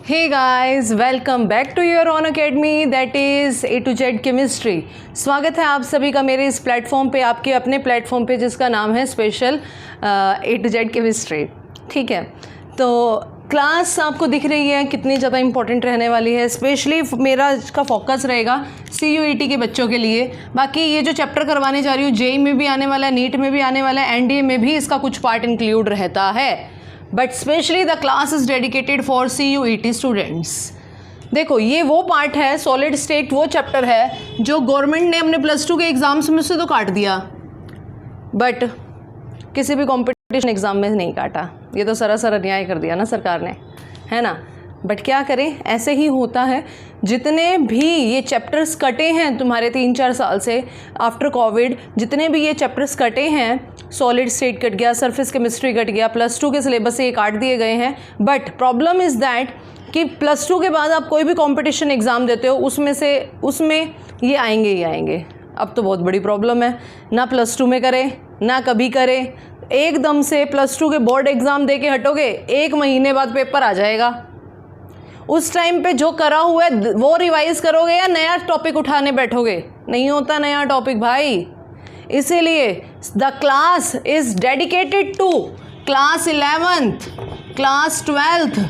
Hey guys, welcome back to your own academy that is A to Z Chemistry। स्वागत है आप सभी का मेरे इस प्लेटफॉर्म पे, आपके अपने प्लेटफॉर्म पे जिसका नाम है special A to Z Chemistry। ठीक है, तो क्लास आपको दिख रही है कितनी ज़्यादा इंपॉर्टेंट रहने वाली है। स्पेशली मेरा इसका फोकस रहेगा CUET के बच्चों के लिए। बाकी ये जो चैप्टर करवाने जा रही हूँ JEE में भी आने वाला है, नीट में भी आने वाला है, NDA में भी इसका कुछ पार्ट इंक्लूड रहता है, but specially the class is dedicated for CUET students. देखो ये वो पार्ट है, सॉलिड स्टेट वो चैप्टर है जो गवर्नमेंट ने अपने +2 के एग्ज़ाम्स में से तो काट दिया, बट किसी भी कॉम्पिटिशन एग्ज़ाम में नहीं काटा। ये तो सरासर अन्याय कर दिया ना सरकार ने, है ना। बट क्या करें, ऐसे ही होता है। जितने भी ये चैप्टर्स कटे हैं तुम्हारे 3-4 साल से आफ्टर कोविड, जितने भी ये चैप्टर्स कटे हैं, सॉलिड स्टेट कट गया, सरफेस केमिस्ट्री कट गया, +2 के सिलेबस से ये काट दिए गए हैं। बट प्रॉब्लम इज़ दैट कि +2 के बाद आप कोई भी कंपटीशन एग्ज़ाम देते हो उसमें ये आएंगे ही आएंगे। अब तो बहुत बड़ी प्रॉब्लम है, ना +2 में करें ना कभी करें, एकदम से +2 के बोर्ड एग्ज़ाम दे के हटोगे, 1 महीने बाद पेपर आ जाएगा। उस टाइम पे जो करा हुआ है वो रिवाइज करोगे या नया टॉपिक उठाने बैठोगे? नहीं होता नया टॉपिक भाई। इसीलिए the class is dedicated to class 11th, class 12th,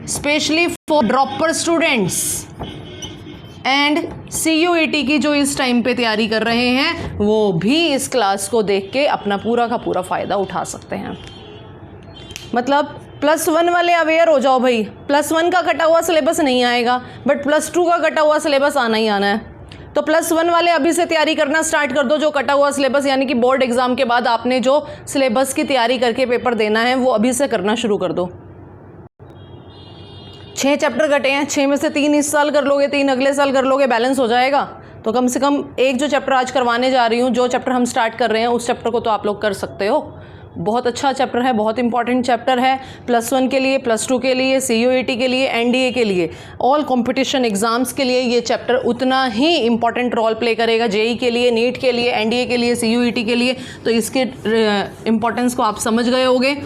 specially for dropper students and CUET की जो इस टाइम पे तैयारी कर रहे हैं वो भी इस क्लास को देख के अपना पूरा का पूरा फ़ायदा उठा सकते हैं। मतलब +1 वाले अवेयर हो जाओ भाई, +1 का कटा हुआ सिलेबस नहीं आएगा, बट +2 का कटा हुआ सिलेबस आना ही आना है। तो +1 वाले अभी से तैयारी करना स्टार्ट कर दो। जो कटा हुआ सिलेबस यानी कि बोर्ड एग्ज़ाम के बाद आपने जो सिलेबस की तैयारी करके पेपर देना है वो अभी से करना शुरू कर दो। 6 चैप्टर कटे हैं, 6 में से 3 इस साल कर लोगे, 3 अगले साल कर लोगे, बैलेंस हो जाएगा। तो कम से कम एक जो चैप्टर आज करवाने जा रही हूँ, जो चैप्टर हम स्टार्ट कर रहे हैं उस चैप्टर को तो आप लोग कर सकते हो। बहुत अच्छा चैप्टर है, बहुत इंपॉर्टेंट चैप्टर है +1 के लिए, +2 के लिए, CUET के लिए, NDA के लिए, ऑल कंपटीशन एग्ज़ाम्स के लिए ये चैप्टर उतना ही इंपॉर्टेंट रोल प्ले करेगा। JEE के लिए, नीट के लिए, NDA के लिए, CUET के लिए। तो इसके इम्पोर्टेंस को आप समझ गए होंगे।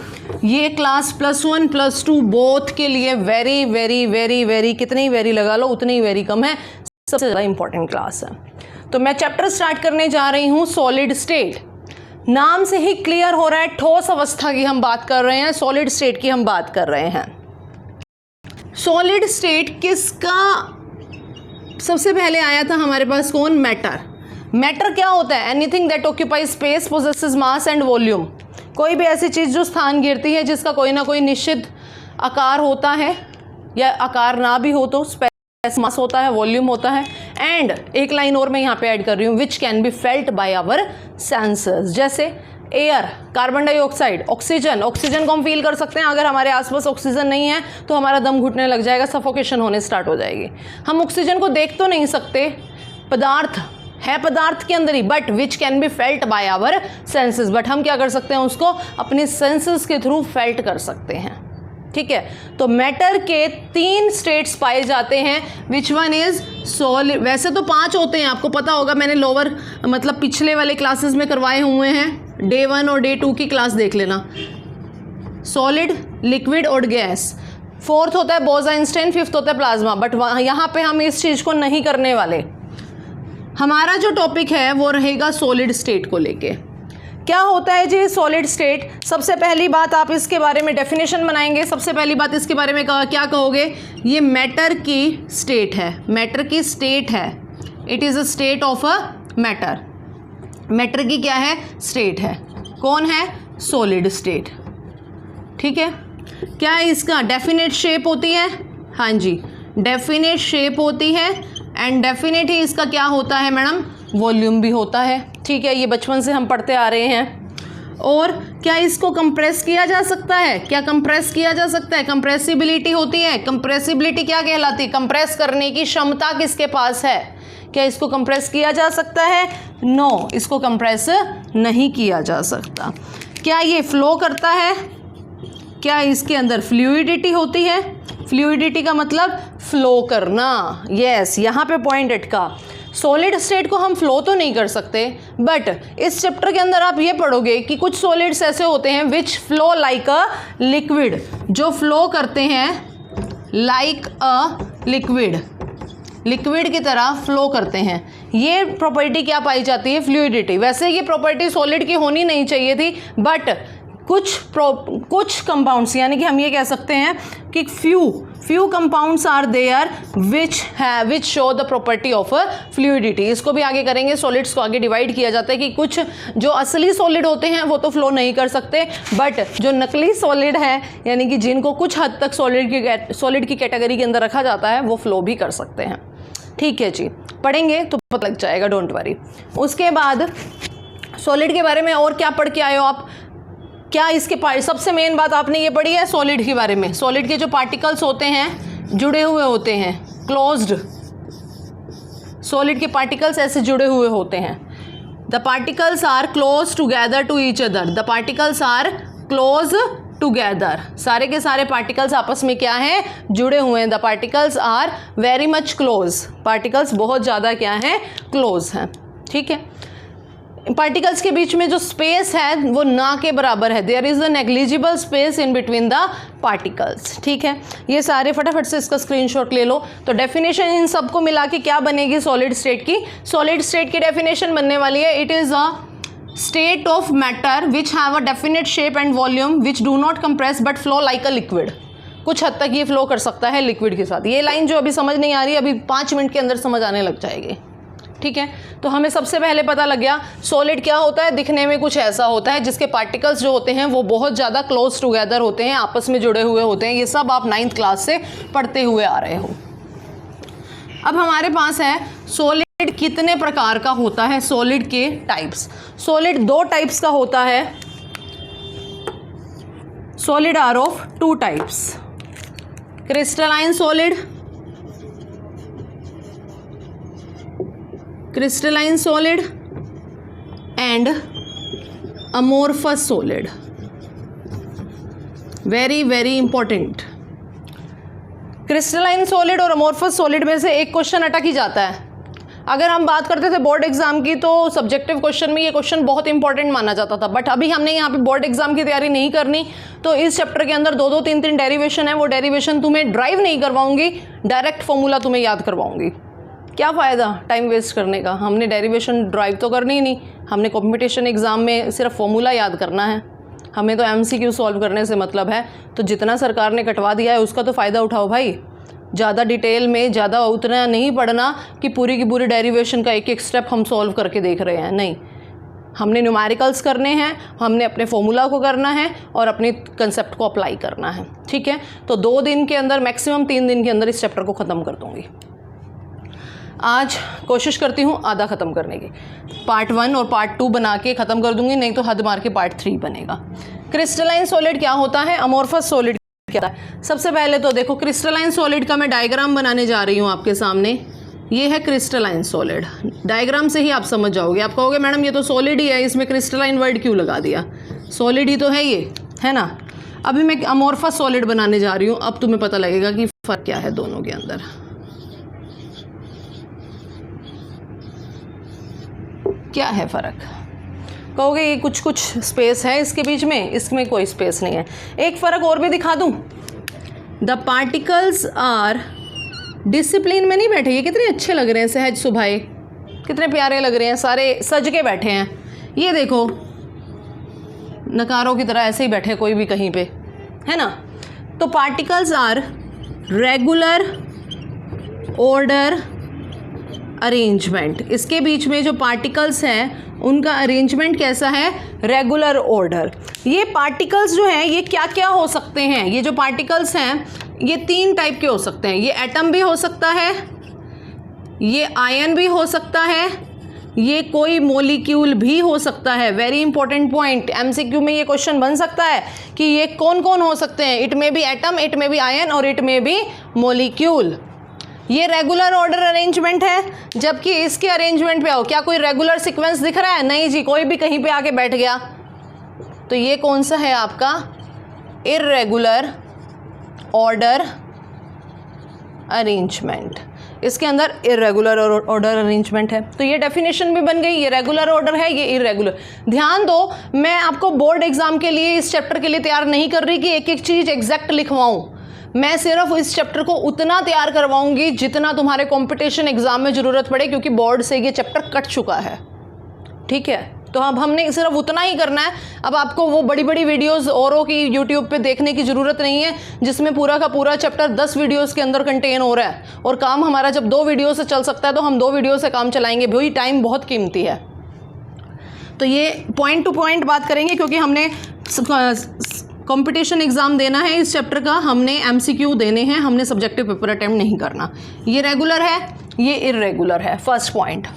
ये क्लास +1 +2 बोथ के लिए वेरी वेरी वेरी वेरी, कितनी वेरी लगा लो उतनी ही वेरी कम है, सबसे ज़्यादा इंपॉर्टेंट क्लास है। तो मैं चैप्टर स्टार्ट करने जा रही हूँ सॉलिड स्टेट। नाम से ही क्लियर हो रहा है ठोस अवस्था की हम बात कर रहे हैं, सॉलिड स्टेट की हम बात कर रहे हैं। सॉलिड स्टेट किसका सबसे पहले आया था हमारे पास? कौन? मैटर। मैटर क्या होता है? Anything that occupies space, possesses mass and volume. कोई भी ऐसी चीज़ जो स्थान घेरती है, जिसका कोई ना कोई निश्चित आकार होता है, या आकार ना भी हो तो मास होता है, वॉल्यूम होता है। एंड एक लाइन और मैं यहाँ पे ऐड कर रही हूँ, which can be felt by our sensors. जैसे air, carbon dioxide, oxygen. Oxygen को हम फील कर सकते हैं। अगर हमारे आसपास ऑक्सीजन नहीं है तो हमारा दम घुटने लग जाएगा, सफोकेशन होने स्टार्ट हो जाएगी। हम ऑक्सीजन को देख तो नहीं सकते, पदार्थ है पदार्थ के अंदर ही, but which can be felt by our senses. But हम क्या कर सकते हैं? उसको अपने सेंसेस के थ्रू फेल्ट कर सकते हैं। ठीक है, तो मैटर के 3 स्टेट्स पाए जाते हैं। Which one is solid. वैसे तो 5 होते हैं, आपको पता होगा, मैंने लोअर मतलब पिछले वाले क्लासेस में करवाए हुए हैं। डे 1 और डे 2 की क्लास देख लेना। सॉलिड, लिक्विड और गैस। 4th होता है बोज़-आइंस्टाइन, 5th होता है प्लाज्मा। बट यहाँ पे हम इस चीज़ को नहीं करने वाले। हमारा जो टॉपिक है वो रहेगा सॉलिड स्टेट को लेके। क्या होता है जी सॉलिड स्टेट? सबसे पहली बात आप इसके बारे में डेफिनेशन बनाएंगे। सबसे पहली बात इसके बारे में क्या कहोगे? ये मैटर की स्टेट है, मैटर की स्टेट है। It is a state of a matter. Matter की क्या है? स्टेट है। कौन है? Solid state. ठीक है, क्या इसका डेफिनेट शेप होती है? हाँ जी, डेफिनेट शेप होती है। एंड डेफिनेट ही इसका क्या होता है मैडम? वॉल्यूम भी होता है। ठीक है, ये बचपन से हम पढ़ते आ रहे हैं। और क्या इसको कंप्रेस किया जा सकता है? क्या कंप्रेस किया जा सकता है? कंप्रेसिबिलिटी होती है। कंप्रेसिबिलिटी क्या कहलाती है? कंप्रेस करने की क्षमता किसके पास है? क्या इसको कंप्रेस किया जा सकता है? नो, इसको कंप्रेस नहीं किया जा सकता। क्या ये फ्लो करता है? क्या इसके अंदर फ्लूइडिटी होती है? फ्लूइडिटी का मतलब फ्लो करना। यस, यहाँ पे पॉइंट अटका। सॉलिड स्टेट को हम फ्लो तो नहीं कर सकते, बट इस चैप्टर के अंदर आप ये पढ़ोगे कि कुछ सॉलिड्स ऐसे होते हैं विच फ्लो लाइक अ लिक्विड, जो फ्लो करते हैं लाइक अ लिक्विड, लिक्विड की तरह फ्लो करते हैं। ये प्रॉपर्टी क्या पाई जाती है? फ्लूइडिटी। वैसे ये प्रॉपर्टी सॉलिड की होनी नहीं चाहिए थी, बट कुछ कंपाउंड्स, यानी कि हम ये कह सकते हैं कि few compounds are there which show the property of fluidity. इसको भी आगे करेंगे, सॉलिड्स को आगे डिवाइड किया जाता है कि कुछ जो असली सॉलिड होते हैं वो तो फ्लो नहीं कर सकते, बट जो नकली सॉलिड है, यानी कि जिनको कुछ हद तक सॉलिड की कैटेगरी के अंदर रखा जाता है, वो फ्लो भी कर सकते हैं। ठीक है जी, पढ़ेंगे तो पता लग जाएगा, डोंट वरी। उसके बाद सॉलिड के बारे में और क्या पढ़ के आए हो आप? क्या इसके सबसे मेन बात आपने ये पढ़ी है सॉलिड के बारे में। सॉलिड के जो पार्टिकल्स होते हैं जुड़े हुए होते हैं, क्लोज्ड। सॉलिड के पार्टिकल्स ऐसे जुड़े हुए होते हैं। The particles are close together to each other. The particles are close together. सारे के सारे पार्टिकल्स आपस में क्या हैं? जुड़े हुए हैं। The particles are very much close. Particles बहुत ज़्यादा क्या हैं? क्लोज हैं। ठीक है, पार्टिकल्स के बीच में जो स्पेस है वो ना के बराबर है। There is a negligible space in between the particles. ठीक है, ये सारे फटाफट से इसका स्क्रीनशॉट ले लो। तो डेफिनेशन इन सबको मिला के क्या बनेगी सॉलिड स्टेट की? सॉलिड स्टेट की डेफिनेशन बनने वाली है, it is a state of matter which have a definite shape and volume which do not compress but flow like a liquid. कुछ हद तक ये फ्लो कर सकता है लिक्विड के साथ। ये लाइन जो अभी समझ नहीं आ रही, अभी 5 मिनट के अंदर समझ आने लग जाएगी। ठीक है, तो हमें सबसे पहले पता लग गया सॉलिड क्या होता है। दिखने में कुछ ऐसा होता है जिसके पार्टिकल्स जो होते हैं वो बहुत ज़्यादा क्लोज टुगेदर होते हैं, आपस में जुड़े हुए होते हैं। ये सब आप 9th क्लास से पढ़ते हुए आ रहे हो। अब हमारे पास है सॉलिड कितने प्रकार का होता है, सॉलिड के टाइप्स। सॉलिड 2 टाइप्स का होता है। Solid are of 2 types, crystalline solid, crystalline solid and amorphous solid. very important। Crystalline solid और अमोर्फस सॉलिड में से एक क्वेश्चन अटक ही जाता है। अगर हम बात करते थे बोर्ड एग्जाम की तो सब्जेक्टिव क्वेश्चन में ये क्वेश्चन बहुत इंपॉर्टेंट माना जाता था, बट अभी हमने यहाँ पे बोर्ड एग्जाम की तैयारी नहीं करनी, तो इस चैप्टर के अंदर 2-2 3-3 डेरिवेशन है। वो डेरिवेशन तुम्हें ड्राइव नहीं करवाऊंगी, डायरेक्ट फॉर्मूला तुम्हें याद करवाऊंगी। क्या फ़ायदा टाइम वेस्ट करने का? हमने डेरिवेशन ड्राइव तो करनी ही नहीं, हमने कॉम्पिटिशन एग्ज़ाम में सिर्फ फॉर्मूला याद करना है। हमें तो MCQ सॉल्व करने से मतलब है। तो जितना सरकार ने कटवा दिया है उसका तो फ़ायदा उठाओ भाई। ज़्यादा डिटेल में ज़्यादा उतना नहीं पढ़ना कि पूरी की पूरी डेरिवेशन का एक एक स्टेप हम सॉल्व करके देख रहे हैं। नहीं, हमने न्यूमेरिकल्स करने हैं, हमने अपने फॉर्मूला को करना है और अपने कंसेप्ट को अप्लाई करना है। ठीक है, तो 2 दिन के अंदर, मैक्सिमम 3 दिन के अंदर इस चैप्टर को ख़त्म कर दूँगी। आज कोशिश करती हूँ आधा ख़त्म करने की, पार्ट 1 और पार्ट 2 बना के ख़त्म कर दूँगी, नहीं तो हद मार के पार्ट 3 बनेगा। क्रिस्टलाइन सॉलिड क्या होता है, अमोर्फस सॉलिड क्या है? सबसे पहले तो देखो क्रिस्टलाइन सॉलिड का मैं डायग्राम बनाने जा रही हूँ आपके सामने। ये है क्रिस्टलाइन सॉलिड। डायग्राम से ही आप समझ जाओगे। आप कहोगे मैडम ये तो सॉलिड ही है, इसमें क्रिस्टलाइन वर्ड क्यों लगा दिया? सॉलिड ही तो है ये, है ना। अभी मैं अमोर्फस सॉलिड बनाने जा रही हूँ, अब तुम्हें पता लगेगा कि फ़र्क क्या है दोनों के अंदर। क्या है फ़र्क? कहोगे ये कुछ स्पेस है इसके बीच में, इसमें कोई स्पेस नहीं है। एक फ़र्क और भी दिखा दूँ, द पार्टिकल्स आर डिसिप्लिन में नहीं बैठे। ये कितने अच्छे लग रहे हैं, सहज सुभाए, कितने प्यारे लग रहे हैं, सारे सज के बैठे हैं। ये देखो नकारों की तरह ऐसे ही बैठे कोई भी कहीं पे, है ना। तो particles are regular order arrangement. इसके बीच में जो पार्टिकल्स हैं उनका अरेंजमेंट कैसा है? Regular order. ये पार्टिकल्स जो हैं ये क्या क्या हो सकते हैं? ये जो पार्टिकल्स हैं ये 3 टाइप के हो सकते हैं। ये एटम भी हो सकता है, ये आयन भी हो सकता है, ये कोई मॉलिक्यूल भी हो सकता है। वेरी इंपॉर्टेंट पॉइंट, MCQ में ये क्वेश्चन बन सकता है कि ये कौन कौन हो सकते हैं। इट में बी एटम, इट में बी आयन और इट में बी मॉलिक्यूल। ये रेगुलर ऑर्डर अरेंजमेंट है, जबकि इसके अरेंजमेंट पे आओ, क्या कोई रेगुलर सीक्वेंस दिख रहा है? नहीं जी, कोई भी कहीं पे आके बैठ गया। तो ये कौन सा है आपका? Irregular order arrangement. इसके अंदर इर्रेगुलर ऑर्डर अरेंजमेंट है। तो ये डेफिनेशन भी बन गई, ये रेगुलर ऑर्डर है, ये इर्रेगुलर। ध्यान दो, मैं आपको बोर्ड एग्जाम के लिए इस चैप्टर के लिए तैयार नहीं कर रही कि एक एक चीज़ एग्जैक्ट लिखवाऊँ। मैं सिर्फ इस चैप्टर को उतना तैयार करवाऊंगी जितना तुम्हारे कंपटीशन एग्जाम में ज़रूरत पड़े, क्योंकि बोर्ड से ये चैप्टर कट चुका है, ठीक है। तो अब हमने सिर्फ उतना ही करना है। अब आपको वो बड़ी बड़ी वीडियोस औरों की यूट्यूब पे देखने की ज़रूरत नहीं है जिसमें पूरा का पूरा चैप्टर 10 वीडियोस के अंदर कंटेन हो रहा है, और काम हमारा जब 2 वीडियो से चल सकता है तो हम 2 वीडियो से काम चलाएंगे भाई, टाइम बहुत कीमती है। तो ये पॉइंट टू पॉइंट बात करेंगे, क्योंकि हमने कंपटीशन एग्ज़ाम देना है इस चैप्टर का, हमने MCQ देने हैं, हमने सब्जेक्टिव पेपर अटैम्प्ट नहीं करना। ये रेगुलर है, ये इर्रेगुलर है, फर्स्ट पॉइंट।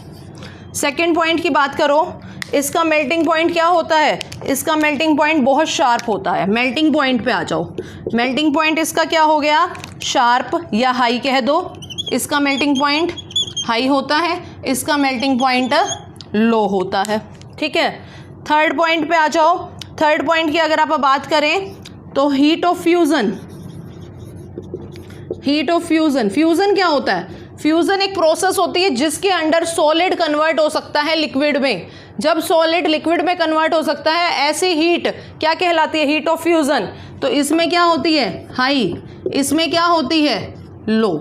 सेकेंड पॉइंट की बात करो, इसका मेल्टिंग पॉइंट क्या होता है? इसका मेल्टिंग पॉइंट बहुत शार्प होता है। मेल्टिंग पॉइंट पे आ जाओ। मेल्टिंग पॉइंट इसका क्या हो गया? शार्प या हाई कह दो। इसका मेल्टिंग पॉइंट हाई होता है, इसका मेल्टिंग पॉइंट लो होता है, ठीक है। थर्ड पॉइंट पे आ जाओ। थर्ड पॉइंट की अगर आप बात करें तो heat of fusion. Heat of fusion, fusion क्या होता है? फ्यूज़न एक प्रोसेस होती है जिसके अंडर सॉलिड कन्वर्ट हो सकता है लिक्विड में। जब सॉलिड लिक्विड में कन्वर्ट हो सकता है, ऐसी हीट क्या कहलाती है? Heat of fusion. तो इसमें क्या होती है? हाई। इसमें क्या होती है? लो।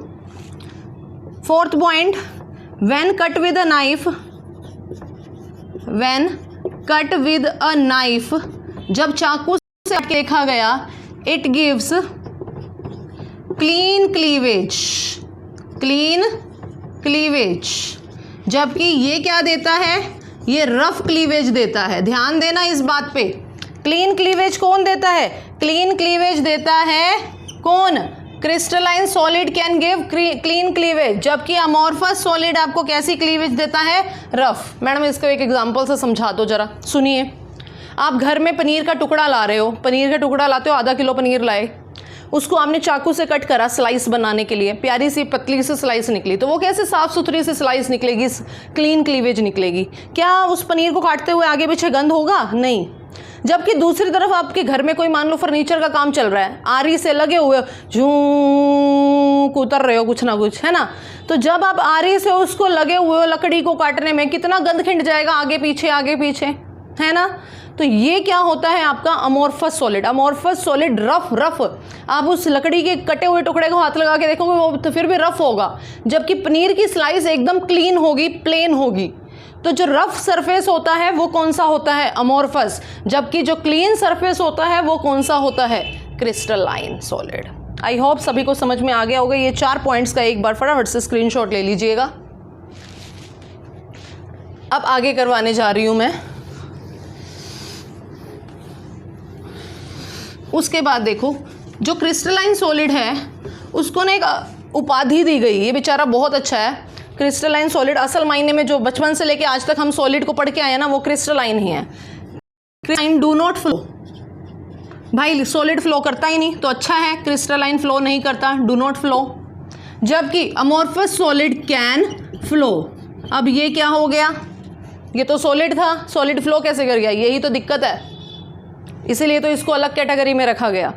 Fourth point, when cut with a knife, when cut with a knife, जब चाकू से देखा गया, it gives clean cleavage. Clean cleavage, जबकि ये क्या देता है? ये रफ क्लीवेज देता है। ध्यान देना इस बात पे। क्लीन क्लीवेज कौन देता है? क्लीन क्लीवेज देता है कौन? Crystalline solid can give clean cleavage, जबकि अमॉर्फस सॉलिड आपको कैसी क्लीवेज देता है? रफ। मैडम इसको एक एग्जांपल से समझा दो जरा, सुनिए। आप घर में पनीर का टुकड़ा ला रहे हो, पनीर का टुकड़ा लाते हो, आधा किलो पनीर लाए, उसको आपने चाकू से कट करा स्लाइस बनाने के लिए, प्यारी सी पतली सी स्लाइस निकली, तो वो कैसे साफ़ सुथरी सी स्लाइस निकलेगी? क्लीन क्लीवेज निकलेगी। क्या उस पनीर को काटते हुए आगे पीछे गंध होगा? नहीं। जबकि दूसरी तरफ आपके घर में कोई मान लो फर्नीचर का काम चल रहा है, आरी से लगे हुए झूं उतर रहे हो कुछ ना कुछ, है ना। तो जब आप आरी से उसको लगे हुए हो लकड़ी को काटने में, कितना गंद खिंड जाएगा आगे पीछे, है ना। तो ये क्या होता है आपका? Amorphous solid. Amorphous solid rough. आप उस लकड़ी के कटे हुए टुकड़े को हाथ लगा के देखोगे वो तो फिर भी रफ होगा, जबकि पनीर की स्लाइस एकदम क्लीन होगी, प्लेन होगी। तो जो रफ सरफेस होता है वो कौन सा होता है? अमॉर्फस। जबकि जो क्लीन सरफेस होता है वो कौन सा होता है? Crystalline solid. आई होप सभी को समझ में आ गया होगा। ये 4 पॉइंट्स का एक बार फटाफट से स्क्रीनशॉट ले लीजिएगा। अब आगे करवाने जा रही हूं मैं। उसके बाद देखो, जो क्रिस्टलाइन सॉलिड है उसको ना एक उपाधि दी गई। ये बेचारा बहुत अच्छा है, क्रिस्टलाइन सॉलिड। असल मायने में जो बचपन से लेके आज तक हम सॉलिड को पढ़ के आए हैं ना, वो क्रिस्टलाइन ही है। Crystalline do not flow. भाई सॉलिड फ्लो करता ही नहीं, तो अच्छा है। क्रिस्टलाइन फ्लो नहीं करता, डू नॉट फ्लो। जबकि अमॉर्फस सॉलिड कैन फ्लो। अब ये क्या हो गया? ये तो सॉलिड था, सॉलिड फ्लो कैसे कर गया? यही तो दिक्कत है, इसीलिए तो इसको अलग कैटेगरी में रखा गया।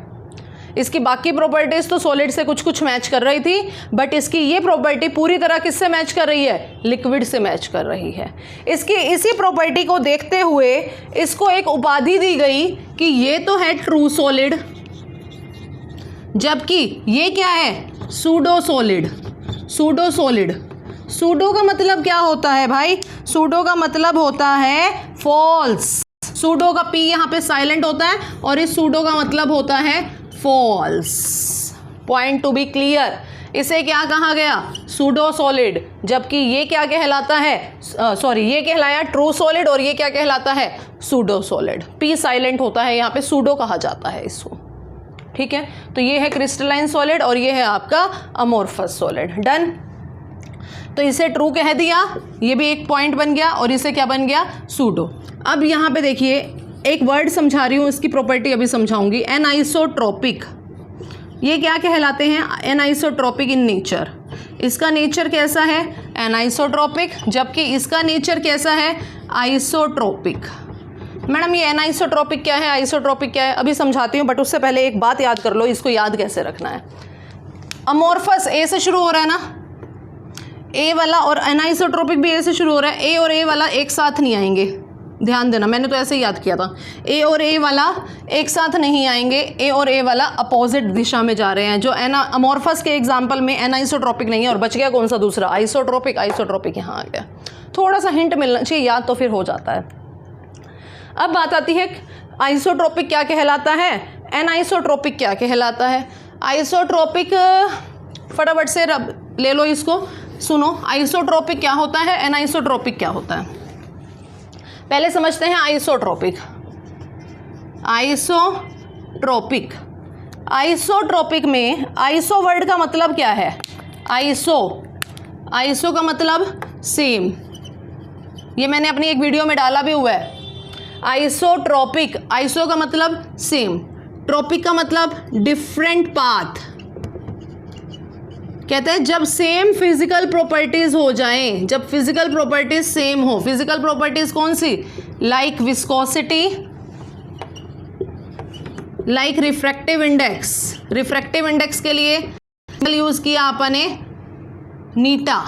इसकी बाकी प्रॉपर्टीज तो सॉलिड से कुछ कुछ मैच कर रही थी, बट इसकी ये प्रॉपर्टी पूरी तरह किससे मैच कर रही है? लिक्विड से मैच कर रही है। इसकी इसी प्रॉपर्टी को देखते हुए इसको एक उपाधि दी गई कि ये तो है ट्रू सॉलिड, जबकि ये क्या है? Pseudo solid. Pseudo solid. Pseudo का मतलब क्या होता है भाई? सूडो का मतलब होता है फॉल्स। सूडो का पी यहाँ पे साइलेंट होता है और इस सूडो का मतलब होता है false. Point to be clear. इसे क्या कहा गया? Pseudo solid. जबकि ये क्या कहलाता है? ये कहलाया ट्रू सॉलिड और ये क्या कहलाता है? Pseudo solid. पी साइलेंट होता है यहाँ पे, सूडो कहा जाता है इसको, ठीक है। तो ये है क्रिस्टलाइन सॉलिड और ये है आपका अमॉर्फस सॉलिड। डन। तो इसे ट्रू कह दिया, ये भी एक पॉइंट बन गया, और इसे क्या बन गया? सूडो। अब यहाँ पे देखिए, एक वर्ड समझा रही हूँ, इसकी प्रॉपर्टी अभी समझाऊंगी। एनाइसोट्रोपिक। ये क्या कहलाते हैं? Anisotropic in nature. इसका नेचर कैसा है? एनाइसोट्रोपिक। जबकि इसका नेचर कैसा है? आइसोट्रोपिक। मैडम ये एनाइसोट्रोपिक क्या है, आइसोट्रोपिक क्या है? अभी समझाती हूँ, बट उससे पहले एक बात याद कर लो, इसको याद कैसे रखना है। अमॉर्फस ए से शुरू हो रहा है ना, ए वाला, और एनाइसोट्रोपिक भी ए से शुरू हो रहा है। ए और ए वाला एक साथ नहीं आएंगे, ध्यान देना, मैंने तो ऐसे ही याद किया था। ए और ए वाला एक साथ नहीं आएंगे, ए और ए वाला अपोजिट दिशा में जा रहे हैं। जो अमॉर्फस के एग्जाम्पल में एनाइसोट्रोपिक नहीं है, और बच गया कौन सा दूसरा, आइसोट्रोपिक। आइसोट्रोपिक यहाँ आ गया, थोड़ा सा हिंट मिलना चाहिए, याद तो फिर हो जाता है। अब बात आती है आइसोट्रोपिक क्या कहलाता है, एनाइसोट्रोपिक क्या कहलाता है। आइसोट्रोपिक फटाफट से ले लो इसको, सुनो। आइसोट्रोपिक क्या होता है, एनाइसोट्रोपिक क्या होता है, पहले समझते हैं आइसोट्रोपिक। आइसोट्रोपिक, आइसोट्रोपिक में आइसो वर्ड का मतलब क्या है, आइसो, आइसो का मतलब सेम, ये मैंने अपनी एक वीडियो में डाला भी हुआ है। आइसोट्रोपिक, आइसो का मतलब सेम, ट्रोपिक का मतलब डिफरेंट पाथ। कहते हैं जब सेम फिजिकल प्रॉपर्टीज हो जाएं, जब फिजिकल प्रॉपर्टीज सेम हो। फिजिकल प्रॉपर्टीज कौन सी, like viscosity, like refractive index. Refractive index के लिए यूज किया आपने नीटा।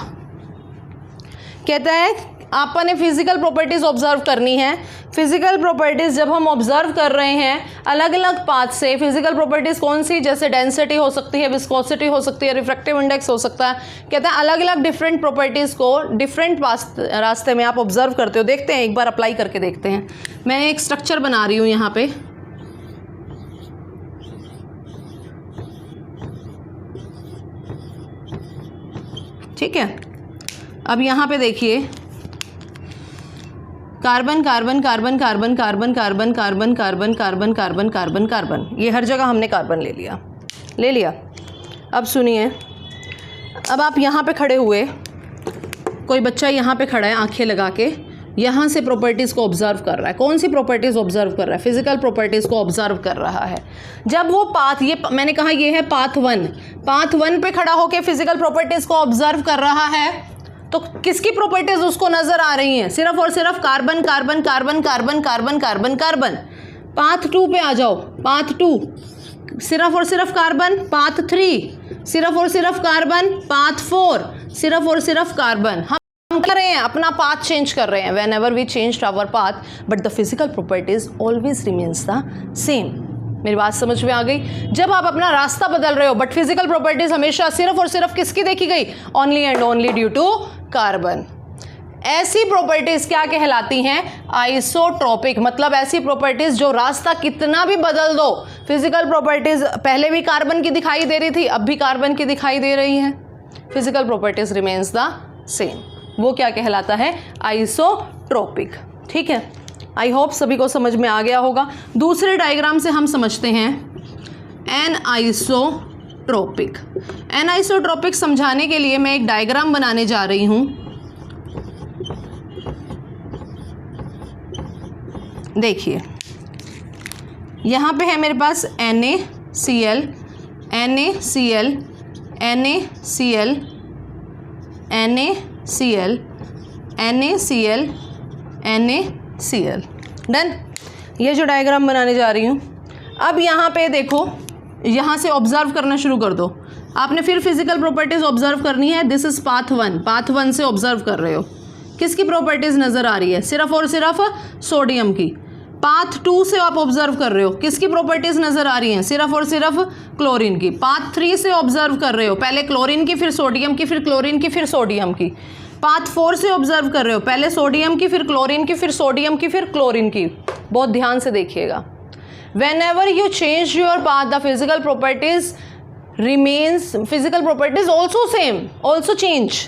कहता है आपने फिजिकल प्रॉपर्टीज ऑब्जर्व करनी है। फिजिकल प्रॉपर्टीज जब हम ऑब्जर्व कर रहे हैं अलग अलग पाथ से, फिजिकल प्रॉपर्टीज कौन सी, जैसे डेंसिटी हो सकती है, विस्कोसिटी हो सकती है, रिफ्रैक्टिव इंडेक्स हो सकता है। कहते हैं अलग अलग डिफरेंट प्रॉपर्टीज को डिफरेंट रास्ते में आप ऑब्जर्व करते हो। देखते हैं, एक बार अप्लाई करके देखते हैं। मैं एक स्ट्रक्चर बना रही हूँ यहाँ पे, ठीक है। अब यहाँ पे देखिए, carbon carbon carbon carbon carbon carbon carbon carbon carbon carbon carbon carbon, ये हर जगह हमने कार्बन ले लिया। अब सुनिए, अब आप यहाँ पे खड़े हुए, कोई बच्चा यहाँ पे खड़ा है आंखें लगा के, यहाँ से प्रॉपर्टीज़ को ऑब्जर्व कर रहा है। कौन सी प्रॉपर्टीज़ ऑब्जर्व कर रहा है, फिजिकल प्रॉपर्टीज़ को ऑब्जर्व कर रहा है। जब वो पाथ, ये मैंने कहा ये है पाथ 1, पाथ 1 पे खड़ा होकर फिजिकल प्रॉपर्टीज़ को ऑब्जर्व कर रहा है, तो किसकी प्रॉपर्टीज उसको नजर आ रही हैं, सिर्फ और सिर्फ carbon carbon carbon carbon carbon carbon carbon. Path 2 पे आ जाओ, पाथ 2 सिर्फ और सिर्फ कार्बन, पाथ 3 सिर्फ और सिर्फ कार्बन, पाथ 4 सिर्फ और सिर्फ कार्बन। हम कर रहे हैं, अपना पाथ चेंज कर रहे हैं। Whenever we change our path, but the physical properties always remains the same. मेरी बात समझ में आ गई। जब आप अपना रास्ता बदल रहे हो, बट फिजिकल प्रॉपर्टीज हमेशा सिर्फ और सिर्फ किसकी देखी गई, only and only due to carbon. ऐसी प्रॉपर्टीज क्या कहलाती हैं, आइसोट्रोपिक। मतलब ऐसी प्रॉपर्टीज जो रास्ता कितना भी बदल दो, फिजिकल प्रॉपर्टीज पहले भी कार्बन की दिखाई दे रही थी, अब भी कार्बन की दिखाई दे रही है, physical properties remains the same. वो क्या कहलाता है, आइसोट्रोपिक। ठीक है, आई होप सभी को समझ में आ गया होगा। दूसरे डायग्राम से हम समझते हैं एनाइसोट्रोपिक। एनाइसोट्रोपिक समझाने के लिए मैं एक डायग्राम बनाने जा रही हूं। देखिए, यहां पे है मेरे पास NaCl, NaCl, NaCl, NaCl, NaCl, NaCl। Done. ये जो डायग्राम बनाने जा रही हूँ, अब यहाँ पे देखो, यहाँ से ऑब्जर्व करना शुरू कर दो। आपने फिर फिजिकल प्रॉपर्टीज ऑब्जर्व करनी है। दिस इज पाथ 1, पाथ 1 से ऑब्जर्व कर रहे हो। किसकी प्रॉपर्टीज नजर आ रही है, सिर्फ और सिर्फ सोडियम की। पाथ 2 से आप ऑब्जर्व कर रहे हो, किसकी प्रॉपर्टीज नजर आ रही हैं, सिर्फ और सिर्फ क्लोरीन की। पाथ 3 से ऑब्जर्व कर रहे हो, पहले क्लोरीन की, फिर सोडियम की, फिर क्लोरीन की, फिर सोडियम की। पाथ 4 से ऑब्जर्व कर रहे हो, पहले सोडियम की, फिर क्लोरीन की, फिर सोडियम की, फिर क्लोरीन की। बहुत ध्यान से देखिएगा। whenever you change your path, the physical properties remains, physical properties also same, also change।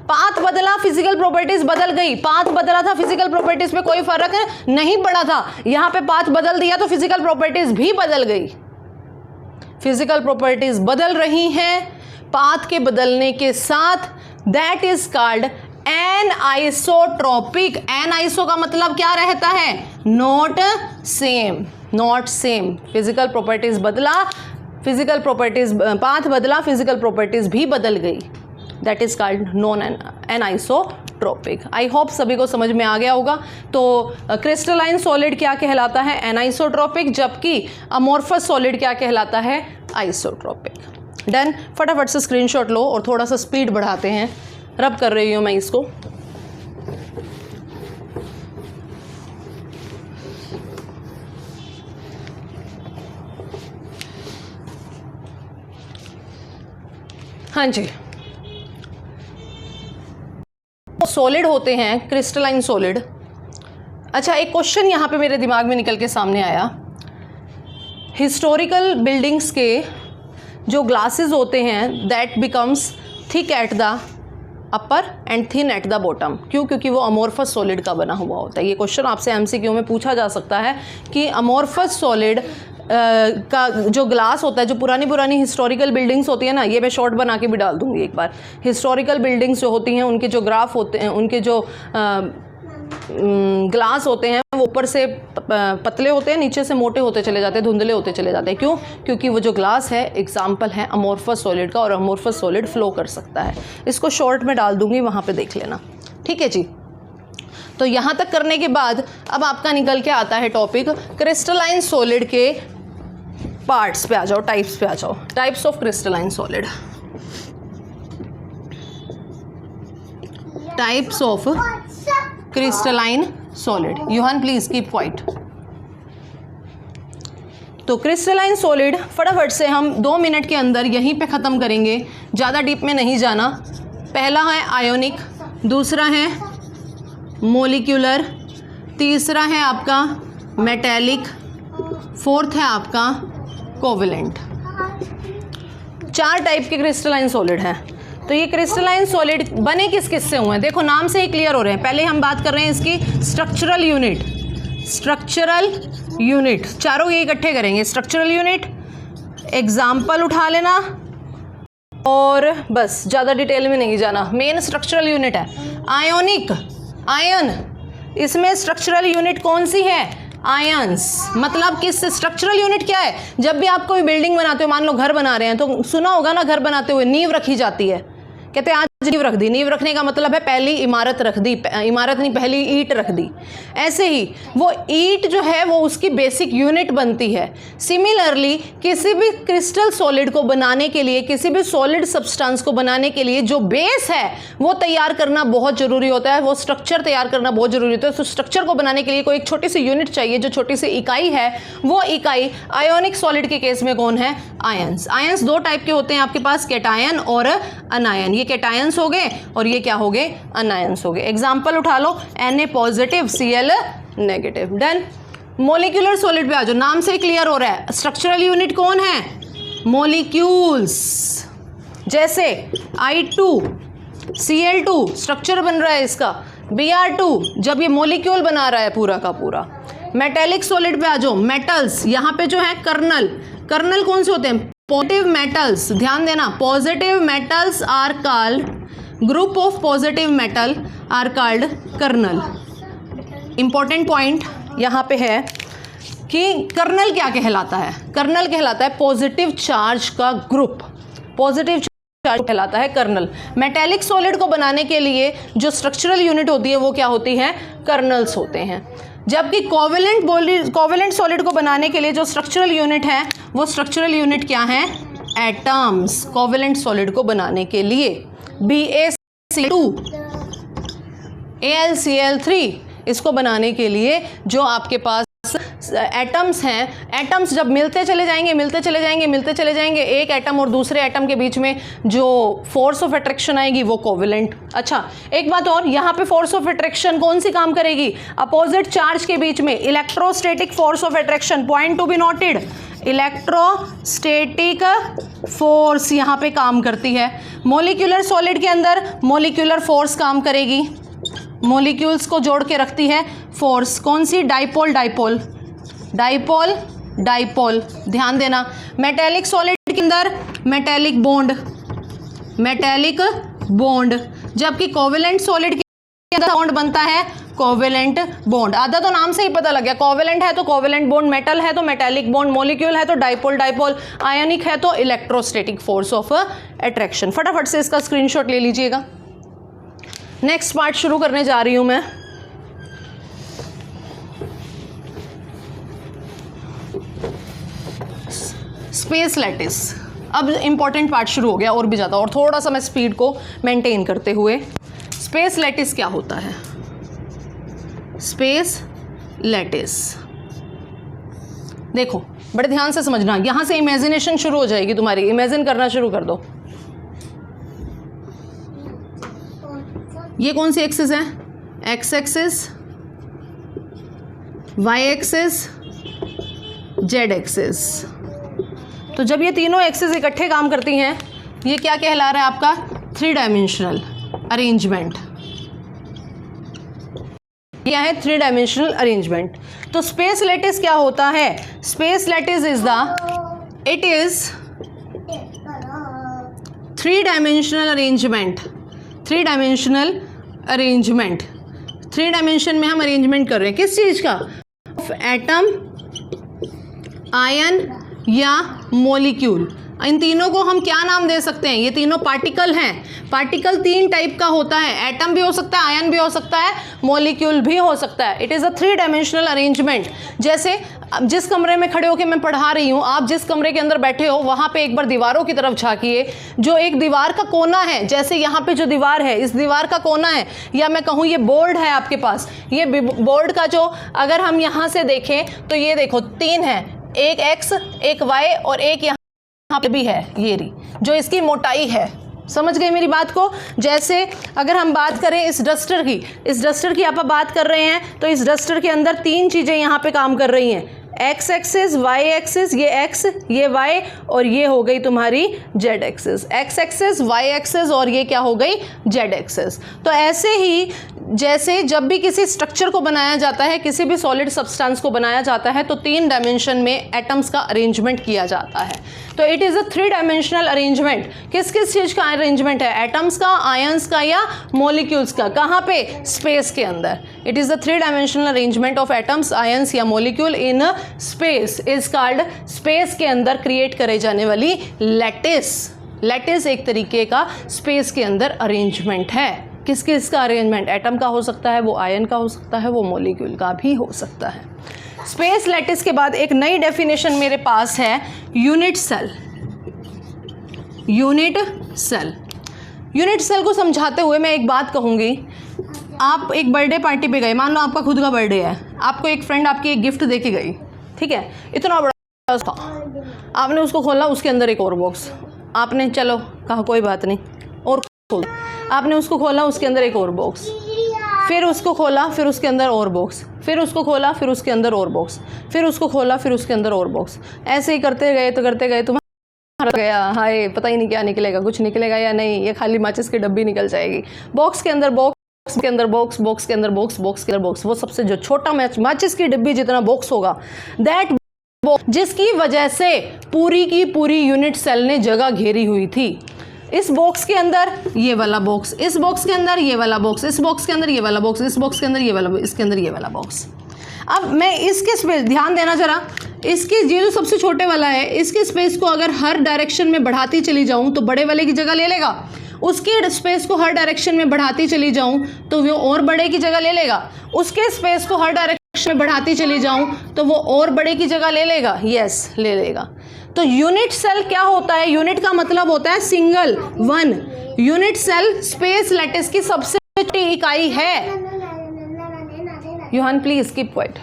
Path बदला, फिजिकल प्रॉपर्टीज बदल गई। पाथ बदला था, फिजिकल प्रॉपर्टीज पे कोई फर्क नहीं पड़ा था। यहां पे पाथ बदल दिया तो फिजिकल प्रॉपर्टीज भी बदल गई। फिजिकल प्रॉपर्टीज बदल रही हैं पाथ के बदलने के साथ। That is called anisotropic. Aniso का मतलब क्या रहता है, not same, not same. Physical properties बदला, फिजिकल प्रॉपर्टीज, पाथ बदला, फिजिकल प्रॉपर्टीज भी बदल गई। That is called non anisotropic. I hope सभी को समझ में आ गया होगा। तो क्रिस्टलाइन सॉलिड क्या कहलाता है, एनाइसोट्रोपिक, जबकि अमोर्फस सॉलिड क्या कहलाता है, आइसोट्रोपिक। डन। फटाफट से स्क्रीनशॉट लो और थोड़ा सा स्पीड बढ़ाते हैं। रब कर रही हूँ मैं इसको। हाँ जी, सॉलिड होते हैं, क्रिस्टलाइन सॉलिड। अच्छा, एक क्वेश्चन यहाँ पे मेरे दिमाग में निकल के सामने आया। हिस्टोरिकल बिल्डिंग्स के जो ग्लासेस होते हैं that becomes thick at the upper and thin at the bottom, क्यों? क्योंकि वो अमोर्फस सॉलिड का बना हुआ होता है। ये क्वेश्चन आपसे एमसीक्यू में पूछा जा सकता है कि अमोर्फस सॉलिड का जो ग्लास होता है, जो पुरानी हिस्टोरिकल बिल्डिंग्स होती है ना, ये मैं शॉर्ट बना के भी डाल दूंगी एक बार। हिस्टोरिकल बिल्डिंग्स जो होती हैं उनके जो ग्राफ होते हैं, उनके जो ग्लास होते हैं वो ऊपर से पतले होते हैं, नीचे से मोटे होते चले जाते हैं, धुंधले होते चले जाते हैं। क्यों? क्योंकि वो जो ग्लास है एग्जाम्पल है अमोर्फस सॉलिड का, और अमोर्फस सॉलिड फ्लो कर सकता है। इसको शॉर्ट में डाल दूंगी, वहाँ पे देख लेना। ठीक है जी। तो यहाँ तक करने के बाद अब आपका निकल के आता है टॉपिक क्रिस्टलाइन सॉलिड के पार्ट्स पे आ जाओ, टाइप्स पे आ जाओ। Types of crystalline solid. Types of crystalline solid. यूहान प्लीज कीप क्वाइट। तो क्रिस्टलाइन सॉलिड फटाफट से हम 2 मिनट के अंदर यहीं पे ख़त्म करेंगे, ज़्यादा डीप में नहीं जाना। पहला है आयोनिक, दूसरा है मोलिक्यूलर, तीसरा है आपका मेटेलिक, फोर्थ है आपका कोवेलेंट। 4 टाइप के क्रिस्टलाइन सॉलिड हैं। तो ये क्रिस्टलाइन सॉलिड बने किस किस से हुए हैं? देखो नाम से ही क्लियर हो रहे हैं। पहले हम बात कर रहे हैं इसकी स्ट्रक्चरल यूनिट। स्ट्रक्चरल यूनिट चारों ये इकट्ठे करेंगे। स्ट्रक्चरल यूनिट एग्जाम्पल उठा लेना और बस, ज़्यादा डिटेल में नहीं जाना। मेन स्ट्रक्चरल यूनिट है आयोनिक, आयन। इसमें स्ट्रक्चरल यूनिट कौन सी है? आयंस। मतलब किस स्ट्रक्चरल यूनिट क्या है? जब भी आप कोई बिल्डिंग बनाते हो, मान लो घर बना रहे हैं, तो सुना होगा ना घर बनाते हुए नींव रखी जाती है। कहते हैं आज नींव रख दी। नींव रखने का मतलब है पहली इमारत रख दी, इमारत नहीं पहली ईंट रख दी। ऐसे ही वो ईंट जो है वो उसकी बेसिक यूनिट बनती है। सिमिलरली किसी भी क्रिस्टल सॉलिड को बनाने के लिए, किसी भी सॉलिड सब्सटेंस को बनाने के लिए जो बेस है वो तैयार करना बहुत ज़रूरी होता है, वो स्ट्रक्चर तैयार करना बहुत ज़रूरी होता है। तो स्ट्रक्चर को बनाने के लिए कोई एक छोटी सी यूनिट चाहिए, जो छोटी सी इकाई है। वो इकाई आयोनिक सॉलिड के केस में कौन है? आयंस। आयंस 2 टाइप के होते हैं आपके पास, कैटायन और अनायन। ये कैटायंस हो गए और ये क्या हो गए? अनायंस हो गए। एग्जाम्पल उठा लो, Na positive, Cl negative. Done. Molecular solid पे आ जाओ। नाम से क्लियर हो रहा है स्ट्रक्चरल यूनिट कौन है? मोलिक्यूल्स। जैसे I2Cl2 स्ट्रक्चर बन रहा है इसका, Br2 जब ये मोलिक्यूल बना रहा है पूरा का पूरा। मेटेलिक सॉलिड पे आ जाओ। मेटल्स यहाँ पे जो है कर्नल, कर्नल कौन से होते हैं? Positive metals. ध्यान देना, positive metals are called, group of positive metal are called kernel. Important point यहाँ पे है कि कर्नल क्या कहलाता है? कर्नल कहलाता है पॉजिटिव चार्ज का ग्रुप, पॉजिटिव चार्ज कहलाता है कर्नल। मेटेलिक सॉलिड को बनाने के लिए जो स्ट्रक्चरल यूनिट होती है वो क्या होती है? कर्नल्स होते हैं। जबकि कोवेलेंट सॉलिड को बनाने के लिए जो स्ट्रक्चरल यूनिट है वो स्ट्रक्चरल यूनिट क्या है? एटम्स। कोवेलेंट सॉलिड को बनाने के लिए BaCl2 AlCl3 इसको बनाने के लिए जो आपके पास एटम्स हैं, एटम्स जब मिलते चले जाएंगे, एक एटम और दूसरे एटम के बीच में जो फोर्स ऑफ अट्रैक्शन आएगी वो कोवेलेंट। अच्छा, एक बात और, यहाँ पे फोर्स ऑफ अट्रैक्शन कौन सी काम करेगी? अपोजिट चार्ज के बीच में electrostatic force of attraction, point to be noted, electrostatic force यहाँ पे काम करती है। मोलिकुलर सॉलिड के अंदर मोलिकुलर फोर्स काम करेगी, मोलिक्यूल्स को जोड़ के रखती है फोर्स। कौन सी? Dipole dipole, dipole dipole. ध्यान देना। मेटेलिक सॉलिड के अंदर मेटेलिक बॉन्ड, मेटेलिक बॉन्ड। जबकि कोवेलेंट सॉलिड के अंदर बॉन्ड बनता है कोवेलेंट बॉन्ड। आधा तो नाम से ही पता लग गया, कोवेलेंट है तो कोवेलेंट बॉन्ड, मेटल है तो मेटेलिक बॉन्ड, मोलिक्यूल है तो डाइपोल डाइपोल, आयनिक है तो इलेक्ट्रोस्टैटिक फोर्स ऑफ अट्रैक्शन। फटाफट से इसका स्क्रीनशॉट ले लीजिएगा। नेक्स्ट पार्ट शुरू करने जा रही हूं मैं। Space lattice. अब इंपॉर्टेंट पार्ट शुरू हो गया और भी ज़्यादा, और थोड़ा सा मैं स्पीड को मेंटेन करते हुए। स्पेस लैटिस क्या होता है? स्पेस लैटिस देखो बड़े ध्यान से समझना, यहां से इमेजिनेशन शुरू हो जाएगी तुम्हारी। इमेजिन करना शुरू कर दो। ये कौन सी एक्सिस है? X axis, Y axis, Z axis. तो जब ये तीनों एक्सिस इकट्ठे काम करती हैं, ये क्या कहला रहा है आपका? 3 डायमेंशनल अरेंजमेंट। क्या है? 3 डायमेंशनल अरेंजमेंट। तो स्पेस लैटिस क्या होता है? Space lattice it is 3 dimensional arrangement. 3 dimensional arrangement, 3 dimension में हम अरेंजमेंट कर रहे हैं किस चीज़ का? एटम, आयन या मॉलिक्यूल। इन तीनों को हम क्या नाम दे सकते हैं? ये तीनों पार्टिकल हैं। पार्टिकल 3 टाइप का होता है, एटम भी हो सकता है, आयन भी हो सकता है, मॉलिक्यूल भी हो सकता है। It is a 3 dimensional arrangement. जैसे जिस कमरे में खड़े होकर मैं पढ़ा रही हूँ, आप जिस कमरे के अंदर बैठे हो वहाँ पे एक बार दीवारों की तरफ झांकिए। जो एक दीवार का कोना है, जैसे यहाँ पे जो दीवार है, इस दीवार का कोना है, या मैं कहूँ ये बोर्ड है आपके पास, ये बोर्ड का जो अगर हम यहाँ से देखें तो ये देखो 3 है, एक एक्स, एक वाई और एक यहाँ पे भी है, ये रही जो इसकी मोटाई है। समझ गए मेरी बात को? जैसे अगर हम बात करें इस डस्टर की, इस डस्टर की आप बात कर रहे हैं, तो इस डस्टर के अंदर 3 चीज़ें यहाँ पे काम कर रही हैं। एक्स एक्सिस, वाई एक्सिस, ये एक्स, ये वाई, और ये हो गई तुम्हारी Z axis. X axis, Y axis, और ये क्या हो गई? Z axis. तो ऐसे ही जैसे जब भी किसी स्ट्रक्चर को बनाया जाता है, किसी भी सॉलिड सब्सटेंस को बनाया जाता है, तो 3 डायमेंशन में एटम्स का अरेंजमेंट किया जाता है। तो it is a 3 dimensional arrangement. किस किस चीज़ का अरेंजमेंट है? एटम्स का, आयंस का या मॉलिक्यूल्स का। कहाँ पे? स्पेस के अंदर। It is a 3 dimensional arrangement of atoms, ions या molecule in space is called. Space के अंदर क्रिएट करे जाने वाली लैटिस। लैटिस एक तरीके का स्पेस के अंदर अरेंजमेंट है। किस किस का अरेंजमेंट? एटम का हो सकता है, वो आयन का हो सकता है, वो मॉलिक्यूल का भी हो सकता है। स्पेस लैटिस के बाद एक नई डेफिनेशन मेरे पास है, unit cell. Unit cell, unit cell को समझाते हुए मैं एक बात कहूँगी। आप एक बर्थडे पार्टी पे गए, मान लो आपका खुद का बर्थडे है, आपको एक फ्रेंड आपकी एक गिफ्ट दे के गई, ठीक है, इतना बड़ा था, आपने उसको खोला, उसके अंदर एक और बॉक्स, आपने चलो कहा कोई बात नहीं, और खोल, आपने उसको खोला, उसके अंदर एक और बॉक्स, फिर उसको खोला, फिर उसके अंदर और बॉक्स, फिर उसको खोला, फिर उसके अंदर और बॉक्स, फिर उसको खोला, फिर उसके अंदर और बॉक्स। ऐसे ही करते गए तो करते गए, तुम्हारा गया, हाय पता ही नहीं क्या निकलेगा, कुछ निकलेगा या नहीं, ये खाली माचिस की डब्बी निकल जाएगी। बॉक्स के अंदर बॉक्स के अंदर बॉक्स, बॉक्स के अंदर बॉक्स, बॉक्स के अंदर बॉक्स, वो सबसे जो छोटा माचिस की डिब्बी जितना बॉक्स होगा, दैट बॉक्स, जिसकी वजह से पूरी की पूरी यूनिट सेल ने जगह घेरी हुई थी। इस बॉक्स के अंदर ये वाला बॉक्स, इस बॉक्स के अंदर ये वाला बॉक्स, इस बॉक्स के अंदर ये वाला बॉक्स, इस बॉक्स के अंदर ये वाला, इसके अंदर ये वाला बॉक्स। अब मैं इसके स्पेस, ध्यान देना जरा, इसके ये जो सबसे छोटे वाला है, इसके स्पेस को अगर हर डायरेक्शन में बढ़ाती चली जाऊं तो बड़े वाले की जगह ले लेगा। उसके स्पेस को हर डायरेक्शन में बढ़ाती चली जाऊं तो वो और बड़े की जगह ले लेगा। उसके स्पेस को हर डायरेक्शन में बढ़ाती चली जाऊं तो वो और बड़े की जगह ले लेगा। यस, ले लेगा। तो यूनिट सेल क्या होता है? यूनिट का मतलब होता है single, one. Unit cell space lattice की सबसे छोटी इकाई है। यूहान please keep quiet.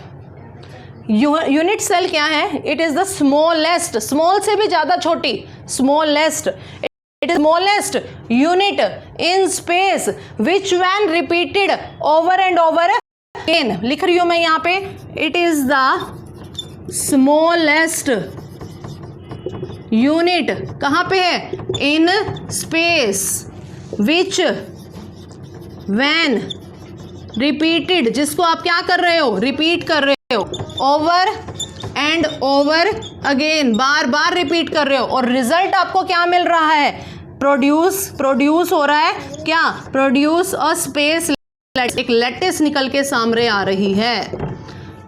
Unit cell क्या है? It is the smallest, small से भी ज्यादा छोटी, smallest, it is smallest unit in space which when repeated over and over again. लिख रही हूं मैं यहाँ पे, it is the smallest unit, कहाँ पे है? In space which when repeated, जिसको आप क्या कर रहे हो? रिपीट कर रहे हो, over and over again, bar bar repeat कर रहे हो, और रिजल्ट आपको क्या मिल रहा है? प्रोड्यूस हो रहा है क्या? प्रोड्यूस अ स्पेस, एक लैटिस निकल के सामने आ रही है।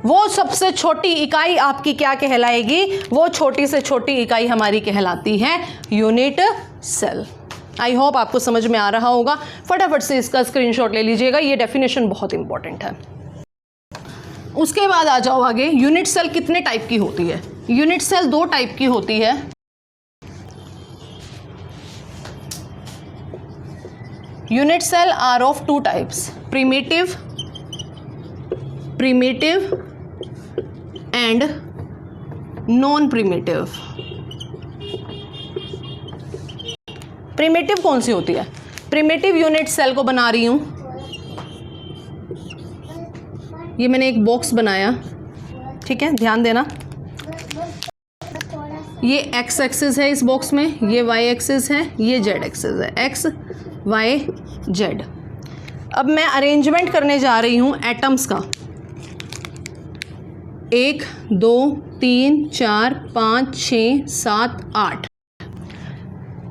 वो सबसे छोटी इकाई आपकी क्या कहलाएगी? वो छोटी से छोटी इकाई हमारी कहलाती है यूनिट सेल। आई होप आपको समझ में आ रहा होगा। फटाफट से इसका स्क्रीनशॉट ले लीजिएगा, ये डेफिनेशन बहुत इंपॉर्टेंट है। उसके बाद आ जाओ आगे, यूनिट सेल कितने टाइप की होती है? यूनिट सेल 2 टाइप की होती है। Unit cell are of 2 types, primitive and non primitive. Primitive कौन सी होती है? प्रिमिटिव यूनिट सेल को बना रही हूं, ये मैंने एक बॉक्स बनाया, ठीक है, ध्यान देना। ये एक्स एक्सिस है इस बॉक्स में, ये वाई एक्सिस है, ये जेड एक्सिस है, एक्स वाई जेड। अब मैं अरेंजमेंट करने जा रही हूँ एटम्स का। 1 2 3 4 5 6 7 8।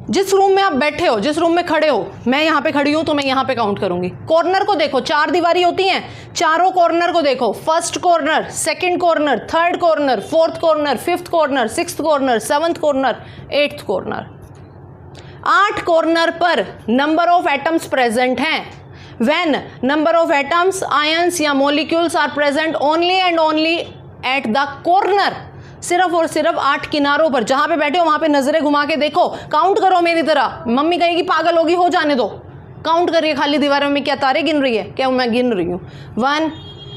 जिस रूम में आप बैठे हो, जिस रूम में खड़े हो, मैं यहाँ पे खड़ी हूँ तो मैं यहाँ पे काउंट करूँगी। कॉर्नर को देखो, 4 दीवारी होती हैं, चारों कॉर्नर को देखो। First corner, second corner, third corner, fourth corner, fifth corner, sixth corner, seventh corner, eighth corner. 8 corner पर नंबर ऑफ एटम्स प्रेजेंट हैं। When number of atoms, ions या molecules are present only and only at the corner, सिर्फ और सिर्फ 8 किनारों पर। जहां पे बैठे हो वहां पे नजरें घुमा के देखो, काउंट करो मेरी तरह। मम्मी कहेगी पागल होगी, हो जाने दो, काउंट करिए खाली दीवारों में। क्या तारे गिन रही है? क्या मैं गिन रही हूँ? 1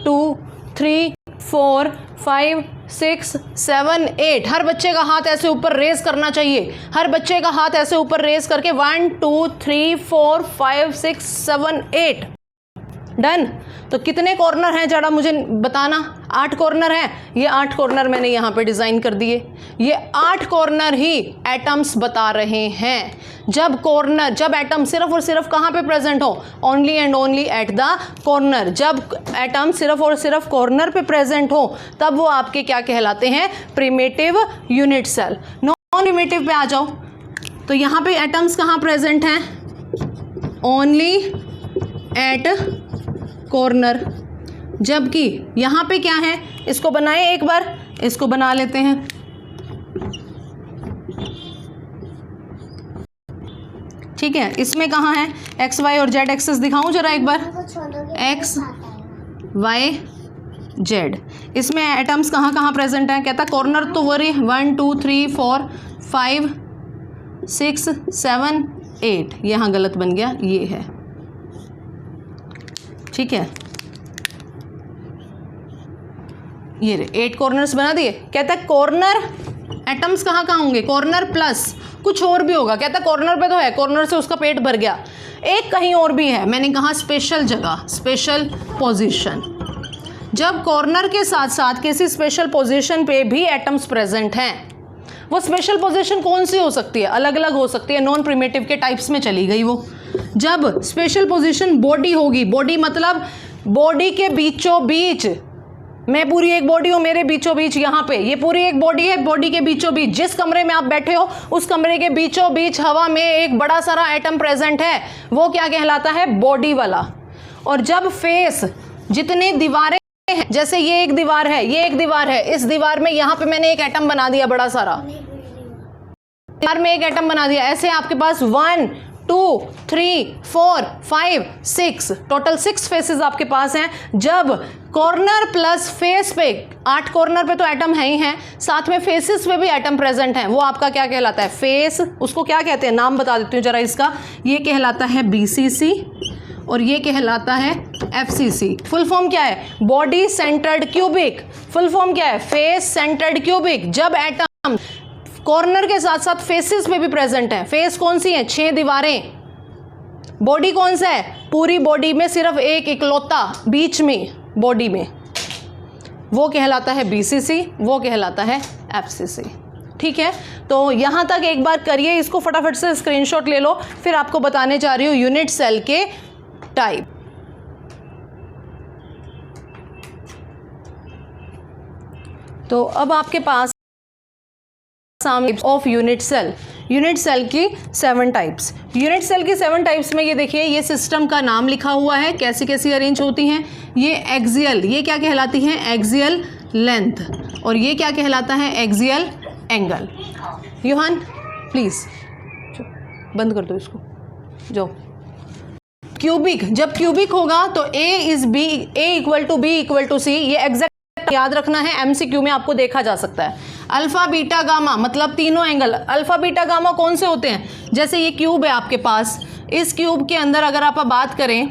2 3 4 5 6 7 8। हर बच्चे का हाथ ऐसे ऊपर रेज करना चाहिए। हर बच्चे का हाथ ऐसे ऊपर रेज करके 1 2 3 4 5 6 7 8। डन। तो कितने कॉर्नर हैं जरा मुझे बताना? 8 कॉर्नर हैं। ये 8 कॉर्नर मैंने यहाँ पे डिज़ाइन कर दिए। ये 8 कॉर्नर ही एटम्स बता रहे हैं। जब एटम सिर्फ और सिर्फ कहाँ पे प्रेजेंट हो? Only and only at the corner. जब एटम सिर्फ और सिर्फ कॉर्नर पे प्रेजेंट हो तब वो आपके क्या कहलाते हैं? Primitive unit cell. Non primitive पे आ जाओ तो यहाँ पे एटम्स कहाँ प्रेजेंट हैं? Only at corner. जबकि यहाँ पे क्या है? इसको बनाए एक बार, इसको बना लेते हैं। ठीक है, इसमें कहाँ है? एक्स वाई और जेड एक्सेस दिखाऊं जरा एक बार। X Y Z. इसमें एटम्स कहाँ कहाँ प्रेजेंट हैं? कहता कॉर्नर तो वही 1 2 3 4 5 6 7 8। यहाँ गलत बन गया, ये है। ठीक है, ये 8 कॉर्नर्स बना दिए। कहता है कॉर्नर एटम्स कहाँ कहाँ होंगे? कॉर्नर प्लस कुछ और भी होगा। कहता है कॉर्नर पे तो है, कॉर्नर से उसका पेट भर गया। एक कहीं और भी है, मैंने कहा स्पेशल जगह, स्पेशल पोजीशन। जब कॉर्नर के साथ साथ किसी स्पेशल पोजीशन पे भी एटम्स प्रेजेंट हैं, वो स्पेशल पोजीशन कौन सी हो सकती है? अलग अलग हो सकती है। नॉन प्रिमिटिव के टाइप्स में चली गई वो। जब स्पेशल पोजीशन बॉडी होगी, बॉडी मतलब बॉडी के बीचों बीच, मैं पूरी एक बॉडी हूँ, मेरे बीचों बीच यहाँ पे ये पूरी एक बॉडी है, बॉडी के बीचों बीच जिस कमरे में आप बैठे हो उस कमरे के बीचों बीच हवा में एक बड़ा सारा एटम प्रेजेंट है, वो क्या कहलाता है? बॉडी वाला। और जब फेस, जितनी दीवारें हैं, जैसे ये एक दीवार है, ये एक दीवार है, इस दीवार में यहाँ पे मैंने एक एटम बना दिया, बड़ा सारा दीवार में एक एटम बना दिया। ऐसे आपके पास 1 2 3 4 5 6 टोटल 6 फेसेस आपके पास हैं। जब कॉर्नर प्लस फेस पे, 8 कॉर्नर पे तो एटम है ही हैं, साथ में फेसेस पे भी एटम प्रेजेंट हैं, वो आपका क्या कहलाता है? फेस। उसको क्या कहते हैं? नाम बता देती हूँ जरा इसका। ये कहलाता है BCC और ये कहलाता है FCC। फुल फॉर्म क्या है? Body centred cubic. Full form क्या है? Face centred cubic. जब एटम कॉर्नर के साथ साथ फेसेस पे भी प्रेजेंट है। फेस कौन सी है? 6 दीवारें। बॉडी कौन सा है? पूरी बॉडी में सिर्फ एक इकलौता बीच में बॉडी में, वो कहलाता है BCC, वो कहलाता है FCC। ठीक है, तो यहाँ तक एक बार करिए, इसको फटाफट से स्क्रीनशॉट ले लो, फिर आपको बताने जा रही हूँ यूनिट सेल के टाइप। तो अब आपके पास सामने of unit cell. Unit cell की 7 टाइप्स। यूनिट सेल की 7 टाइप्स में ये देखिए, ये सिस्टम का नाम लिखा हुआ है, कैसी कैसी अरेंज होती हैं। ये एक्सियल, ये क्या कहलाती है? Axial length. और ये क्या कहलाता है? Axial angle. यूहान प्लीज बंद कर दो इसको, जाओ। क्यूबिक, जब क्यूबिक होगा तो A equal to B equal to C। ये एग्जैक्ट याद रखना है, MCQ में आपको देखा जा सकता है। अल्फा बीटा गामा मतलब तीनों एंगल। अल्फा बीटा गामा कौन से होते हैं? जैसे ये क्यूब है आपके पास, इस क्यूब के अंदर अगर आप बात करें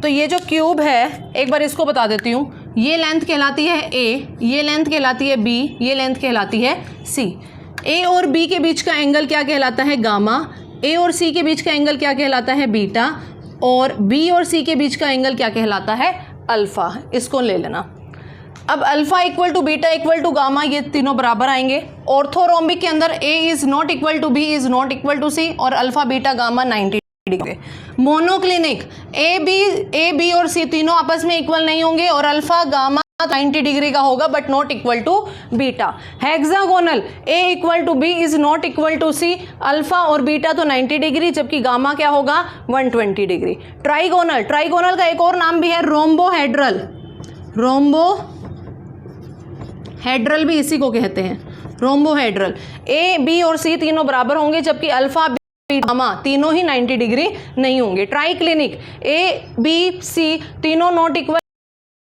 तो ये जो क्यूब है, एक बार इसको बता देती हूँ, ये लेंथ कहलाती है A, ये लेंथ कहलाती है B, ये लेंथ कहलाती है C। A और B के बीच का एंगल क्या कहलाता है? गामा। A और C के बीच का एंगल क्या कहलाता है? बीटा। और B और C के बीच का एंगल क्या कहलाता है? अल्फ़ा, इसको ले लेना। अब alpha equal to beta equal to gamma, ये तीनों बराबर आएंगे। ऑर्थोरोम्बिक के अंदर A is not equal to B is not equal to C, और alpha beta gamma 90 degree. Monoclinic A B और सी तीनों आपस में इक्वल नहीं होंगे, और अल्फ़ा गामा 90 डिग्री का होगा but not equal to beta. Hexagonal A equal to B is not equal to C, alpha और बीटा तो 90 डिग्री जबकि गामा क्या होगा 120 डिग्री। ट्राइगोनल, ट्राइगोनल का एक और नाम भी है रोम्बोहेड्रल, रोम्बोहेड्रल भी इसी को कहते हैं, रोम्बोहेड्रल। ए बी और सी तीनों बराबर होंगे जबकि अल्फा गामा तीनों ही 90 डिग्री नहीं होंगे। ट्राइक्लिनिक ए बी सी तीनों नॉट इक्वल,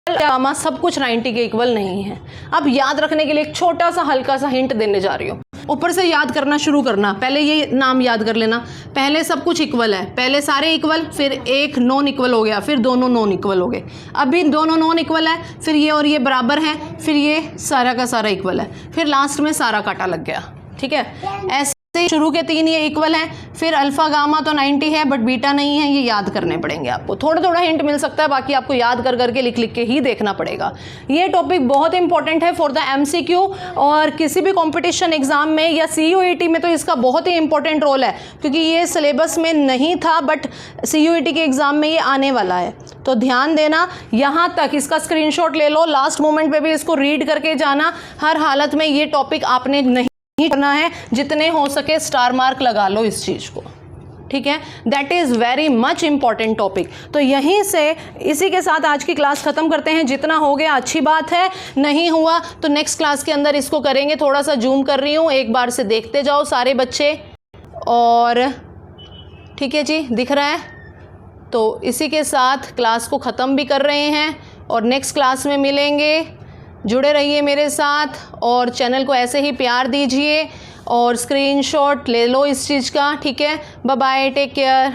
गामा सब कुछ 90 के इक्वल नहीं है। अब याद रखने के लिए एक छोटा सा हल्का सा हिंट देने जा रही हूँ, ऊपर से याद करना शुरू करना। पहले ये नाम याद कर लेना, पहले सब कुछ इक्वल है, पहले सारे इक्वल, फिर एक नॉन इक्वल हो गया, फिर दोनों नॉन इक्वल हो गए। अभी दोनों नॉन इक्वल है, फिर ये और ये बराबर हैं, फिर ये सारा का सारा इक्वल है, फिर लास्ट में सारा काटा लग गया। ठीक है, ऐसे शुरू के तीन ये इक्वल हैं, फिर अल्फा गामा तो 90 है बट बीटा नहीं है, ये याद करने पड़ेंगे आपको। थोड़ा थोड़ा हिंट मिल सकता है, बाकी आपको याद कर करके लिख लिख के ही देखना पड़ेगा। ये टॉपिक बहुत इंपॉर्टेंट है फॉर द MCQ, और किसी भी कंपटीशन एग्जाम में या CUET में तो इसका बहुत ही इंपॉर्टेंट रोल है, क्योंकि ये सिलेबस में नहीं था बट CUET के एग्जाम में ये आने वाला है। तो ध्यान देना, यहाँ तक इसका स्क्रीनशॉट ले लो, लास्ट मोमेंट पे भी इसको रीड करके जाना। हर हालत में ये टॉपिक आपने नहीं करना है, जितने हो सके स्टार मार्क लगा लो इस चीज़ को। ठीक है, that is very much important topic. तो यहीं से इसी के साथ आज की क्लास ख़त्म करते हैं। जितना हो गया अच्छी बात है, नहीं हुआ तो नेक्स्ट क्लास के अंदर इसको करेंगे। थोड़ा सा जूम कर रही हूँ, एक बार से देखते जाओ सारे बच्चे। और ठीक है जी, दिख रहा है? तो इसी के साथ क्लास को ख़त्म भी कर रहे हैं और नेक्स्ट क्लास में मिलेंगे। जुड़े रहिए मेरे साथ और चैनल को ऐसे ही प्यार दीजिए और स्क्रीनशॉट ले लो इस चीज़ का। ठीक है, बाय बाय, टेक केयर।